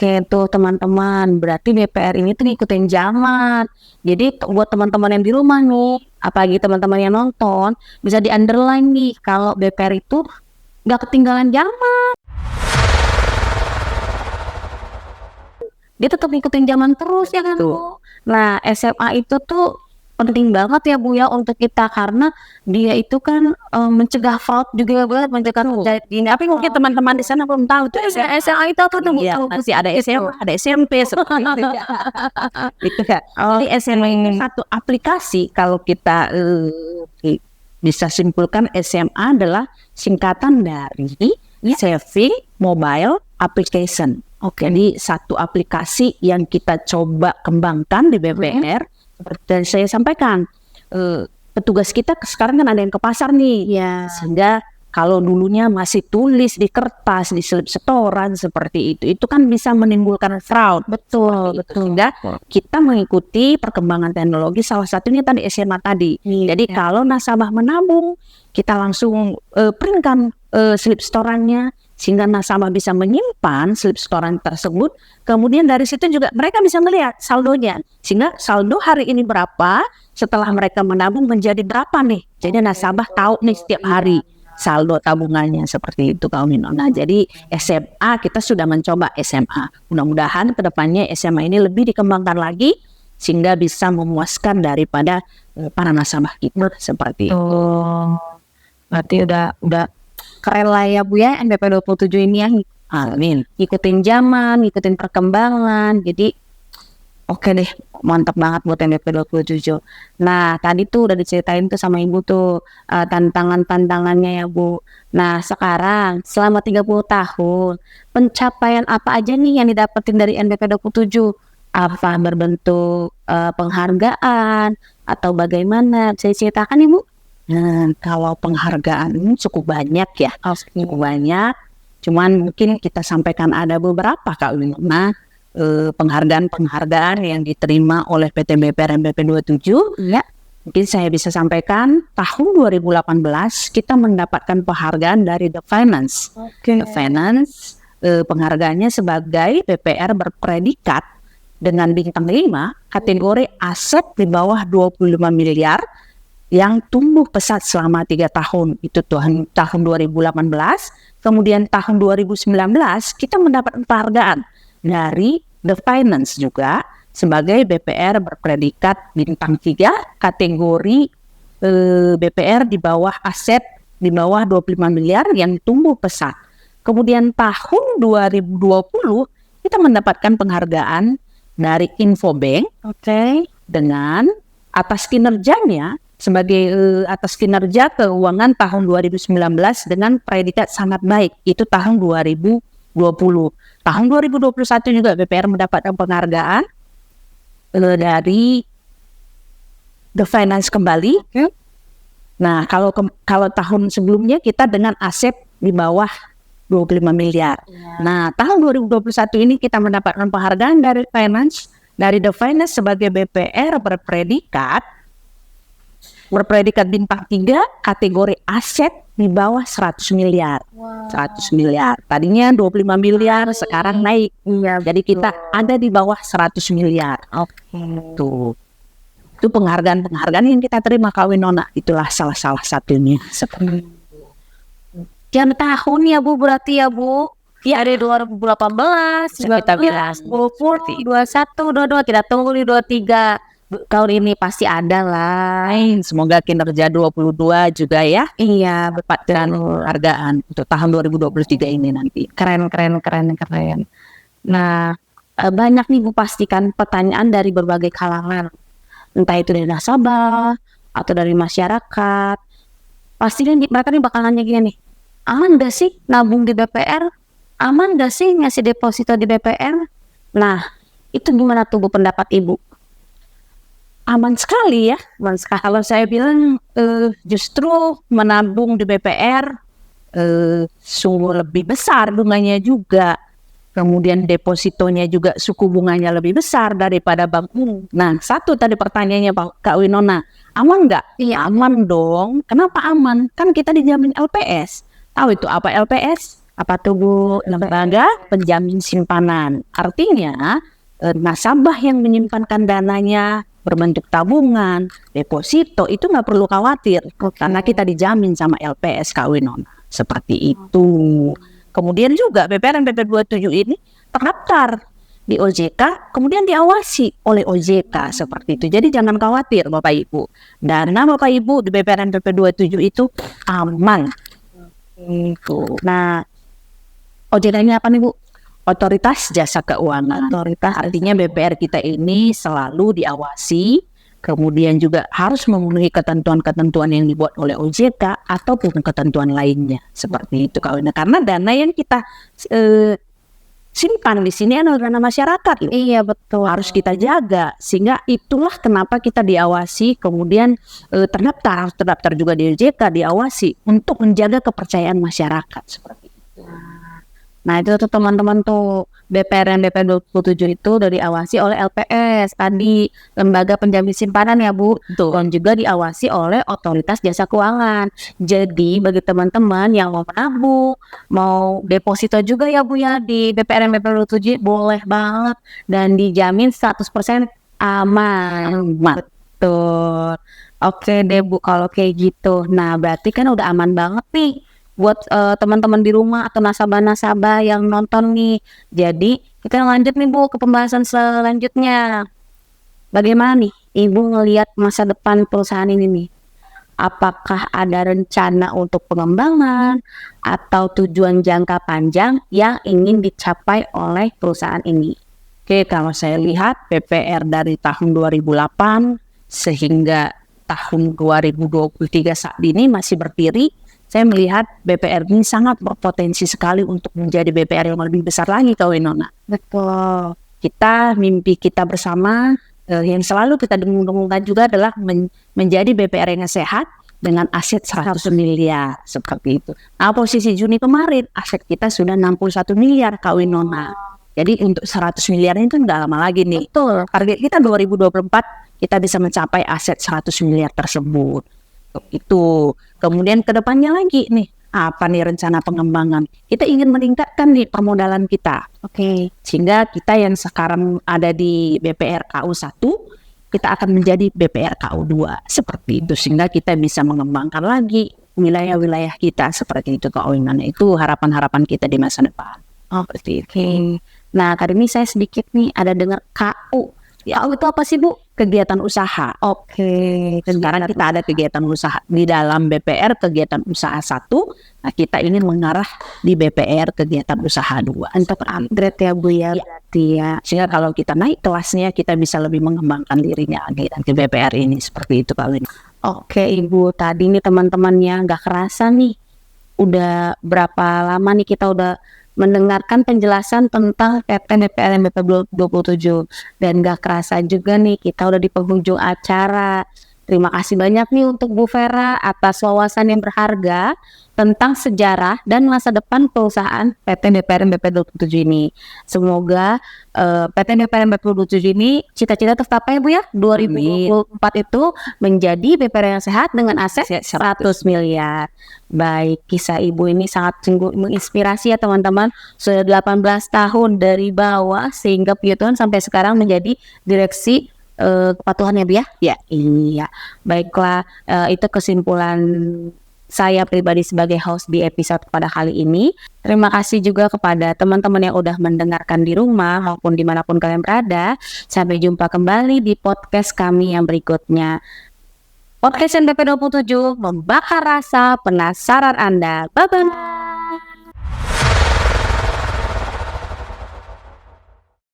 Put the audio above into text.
Oke tuh teman-teman, berarti BPR ini tuh ngikutin zaman. Jadi buat teman-teman yang di rumah nih, apalagi teman-teman yang nonton, bisa di underline nih kalau BPR itu nggak ketinggalan zaman. Dia tetap ngikutin zaman terus ya kan Bu. Nah SMA itu tuh penting banget ya Bu ya untuk kita, karena dia itu kan mencegah fraud juga banget, mencegah terjadi. Tapi mungkin teman-teman di sana belum tahu tuh SMA itu apa tuh Bu? Iya, masih ada SMA, ada SMP seperti itu. Gitu ya. Jadi SMA ini satu aplikasi, kalau kita bisa simpulkan SMA adalah singkatan dari Saving Mobile Application. Jadi satu aplikasi yang kita coba kembangkan di BPR. Seperti saya sampaikan, petugas kita sekarang kan ada yang ke pasar nih, sehingga kalau dulunya masih tulis di kertas, di slip setoran seperti itu kan bisa menimbulkan fraud. Betul. Sehingga kita mengikuti perkembangan teknologi, salah satunya tadi SMA tadi. Jadi kalau nasabah menabung, kita langsung printkan slip setorannya, sehingga nasabah bisa menyimpan slip setoran tersebut. Kemudian dari situ juga mereka bisa melihat saldonya, sehingga saldo hari ini berapa, setelah mereka menabung menjadi berapa nih. Jadi nasabah tahu nih setiap hari saldo tabungannya seperti itu Kak Mino. Nah jadi SMA kita sudah mencoba SMA. Mudah-mudahan kedepannya SMA ini lebih dikembangkan lagi sehingga bisa memuaskan daripada para nasabah kita seperti itu. Berarti udah keren lah ya Bu ya NBP 27 ini ya. Amin. Ngikutin zaman, ngikutin perkembangan. Jadi oke deh, mantap banget buat NBP 27. Nah tadi tuh udah diceritain tuh sama Ibu tuh tantangan-tantangannya ya Bu. Nah sekarang selama 30 tahun pencapaian apa aja nih yang didapetin dari NBP 27? Apa berbentuk penghargaan atau bagaimana? Bisa diceritakan Ibu? Nah, kalau penghargaan cukup banyak ya, cukup banyak. Cuman mungkin kita sampaikan ada beberapa Kak Wina, penghargaan yang diterima oleh PT BPR NBP 27. Ya. Mungkin saya bisa sampaikan tahun 2018 kita mendapatkan penghargaan dari The Finance. The Finance penghargaannya sebagai BPR berpredikat dengan bintang 5 kategori aset di bawah 25 miliar yang tumbuh pesat selama 3 tahun. Itu tahun 2018. Kemudian tahun 2019 kita mendapat penghargaan dari The Finance juga sebagai BPR berpredikat bintang 3 kategori BPR di bawah aset di bawah 25 miliar yang tumbuh pesat. Kemudian tahun 2020 kita mendapatkan penghargaan dari Infobank dengan atas kinerjanya sebagai atas kinerja keuangan tahun 2019 dengan predikat sangat baik. Itu tahun 2020. Tahun 2021 juga BPR mendapatkan penghargaan dari The Finance kembali. Nah, kalau tahun sebelumnya kita dengan aset di bawah 25 miliar. Nah, tahun 2021 ini kita mendapatkan penghargaan dari The Finance sebagai BPR berpredikat bintang 3 kategori aset di bawah 100 miliar. 100 miliar. Tadinya 25 miliar, sekarang naik. Jadi kita ada di bawah 100 miliar. Tuh. Itu penghargaan-penghargaan yang kita terima Kak Winona. Itulah salah satunya. Seperti Jam tahun ya Bu, berarti ya Bu. Ya ada 2018, 19, 20, 21, 22. Kita tunggu di 23. Tahun ini pasti ada lah. Semoga kinerja 22 juga ya. Iya, mendapatkan penghargaan untuk tahun 2023 ini nanti. Keren. Nah, banyak nih Bu pastikan pertanyaan dari berbagai kalangan. Entah itu dari nasabah atau dari masyarakat. Pasti kan mereka nih bakal nanya gini nih. Aman gak sih nabung di BPR? Aman gak sih ngasih deposito di BPR? Nah, itu gimana tuh Bu pendapat Ibu? Aman sekali ya. Kalau saya bilang justru menabung di BPR sungguh lebih besar bunganya juga. Kemudian depositonya juga suku bunganya lebih besar daripada bank umum. Nah, satu tadi pertanyaannya Kak Winona, aman nggak? Iya aman dong. Kenapa aman? Kan kita dijamin LPS. Tahu itu apa LPS? Apa tuh Bu? Lembaga penjamin simpanan. Artinya nasabah yang menyimpankan dananya berbentuk tabungan, deposito itu nggak perlu khawatir karena kita dijamin sama LPS Kawinona. Seperti itu. Kemudian juga BPR MPP 27 ini terdaftar di OJK, kemudian diawasi oleh OJK seperti itu. Jadi jangan khawatir Bapak Ibu. Dana Bapak Ibu di BPR MPP 27 itu aman. Itu. Nah, OJK ini apa nih Bu? Otoritas Jasa Keuangan. Otoritas. Artinya BPR kita ini selalu diawasi, kemudian juga harus memenuhi ketentuan-ketentuan yang dibuat oleh OJK ataupun ketentuan lainnya. Seperti itu Kak Wina. Karena dana yang kita simpan di sini adalah dana masyarakat loh. Iya betul. Harus kita jaga, sehingga itulah kenapa kita diawasi, kemudian harus terdaftar juga di OJK, diawasi untuk menjaga kepercayaan masyarakat seperti itu. Nah itu tuh teman-teman tuh BPR dan BP 27 itu udah diawasi oleh LPS tadi, Lembaga Penjamin Simpanan ya Bu, dan juga diawasi oleh Otoritas Jasa Keuangan. Jadi bagi teman-teman yang mau menabung, mau deposito juga ya Bu ya di BPR dan BP 27 boleh banget dan dijamin 100% aman. Betul. Oke deh Bu kalau kayak gitu. Nah berarti kan udah aman banget nih buat teman-teman di rumah atau nasabah-nasabah yang nonton nih. Jadi kita lanjut nih Bu ke pembahasan selanjutnya. Bagaimana nih Ibu ngelihat masa depan perusahaan ini nih? Apakah ada rencana untuk pengembangan atau tujuan jangka panjang yang ingin dicapai oleh perusahaan ini? Oke, kalau saya lihat BPR dari tahun 2008 sehingga tahun 2023 saat ini masih berdiri. Saya melihat BPR ini sangat berpotensi sekali untuk menjadi BPR yang lebih besar lagi Kak Winona. Betul. Mimpi kita bersama yang selalu kita dengung-dengungkan juga adalah menjadi BPR yang sehat dengan aset 100 miliar seperti itu. Nah posisi Juni kemarin aset kita sudah 61 miliar Kak Winona. Jadi untuk 100 miliar itu udah lama lagi nih. Betul. Target kita 2024 kita bisa mencapai aset 100 miliar tersebut. Itu. Kemudian ke depannya lagi nih, apa nih rencana pengembangan? Kita ingin meningkatkan nih permodalan kita. Oke. Sehingga kita yang sekarang ada di BPR KU 1, kita akan menjadi BPR KU 2. Seperti itu. Sehingga kita bisa mengembangkan lagi wilayah-wilayah kita seperti itu Kak Oinan. Itu harapan-harapan kita di masa depan. Oke. Nah, kali ini saya sedikit nih ada dengar KU. KU itu apa sih Bu? Kegiatan usaha. Oke. Sekarang kita ada kegiatan usaha di dalam BPR kegiatan usaha 1. Nah, kita ingin mengarah di BPR kegiatan usaha 2. Untuk upgrade ya Bu ya, berarti ya. Sehingga kalau kita naik kelasnya kita bisa lebih mengembangkan dirinya lagi dan ke BPR ini seperti itu Kak Win. Oke Ibu, tadi nih teman-temannya nggak kerasa nih. Udah berapa lama nih kita udah mendengarkan penjelasan tentang PT BPR MBP 27 dan gak kerasa juga nih kita udah di penghujung acara. Terima kasih banyak nih untuk Bu Vera atas wawasan yang berharga tentang sejarah dan masa depan perusahaan PT BPR MBP 27 ini. Semoga PT BPR MBP 27 ini cita-cita tercapai Bu ya. 2024 itu menjadi BPR yang sehat dengan aset 100 miliar. Baik, kisah Ibu ini sangat sungguh menginspirasi ya teman-teman. Sudah 18 tahun dari bawah sehingga puji Tuhan sampai sekarang menjadi direksi kepatuhan ya Bu ya? Ya, iya. Baiklah, itu kesimpulan saya pribadi sebagai host di episode pada kali ini. Terima kasih juga kepada teman-teman yang udah mendengarkan di rumah maupun dimanapun kalian berada. Sampai jumpa kembali di podcast kami yang berikutnya. Podcast NBP 27 membakar rasa penasaran Anda. Bye-bye.